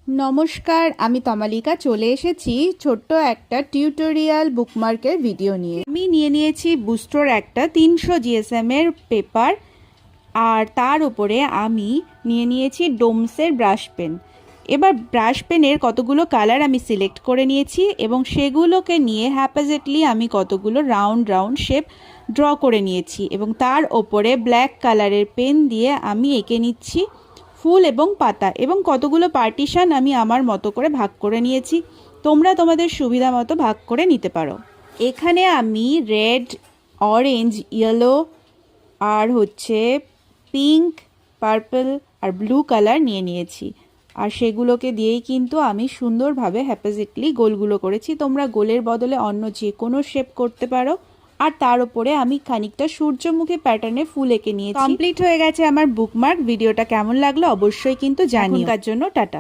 নমস্কার, আমি তমালিকা চলে এসেছি ছোট্ট একটা টিউটোরিয়াল বুকমার্কের ভিডিও নিয়ে। আমি নিয়ে নিয়েছি বুস্টোর একটা 300 GSM এর পেপার, আর তার উপরে আমি নিয়ে নিয়েছি ডোমসের ব্রাশ পেন। এবার ব্রাশ পেনের কতগুলো কালার আমি সিলেক্ট করে নিয়েছি এবং সেগুলোকে নিয়ে হ্যাপাজেটলি আমি কতগুলো রাউন্ড রাউন্ড শেপ ড্র করে নিয়েছি এবং তার ওপরে ব্ল্যাক কালারের পেন দিয়ে আমি এঁকে নিচ্ছি ফুল এবং পাতা, এবং কতগুলো পার্টিশন আমি আমার মতো করে ভাগ করে নিয়েছি। তোমরা তোমাদের সুবিধা মতো ভাগ করে নিতে পারো। এখানে আমি রেড, অরেঞ্জ, ইয়েলো আর পিঙ্ক, পার্পল আর ব্লু কালার নিয়ে নিয়েছি, আর সেগুলোকে দিয়েই কিন্তু আমি সুন্দরভাবে হ্যাপাজেটলি গোলগুলো করেছি। তোমরা গোলের বদলে অন্য যে কোনো শেপ করতে পারো। আর তার উপরে আমি খানিকটা সূর্যমুখী প্যাটার্নে ফুল এঁকে নিয়েছি। কমপ্লিট হয়ে গেছে আমার বুকমার্ক। ভিডিওটা কেমন লাগলো অবশ্যই কিন্তু জানিও। তার জন্য টাটা।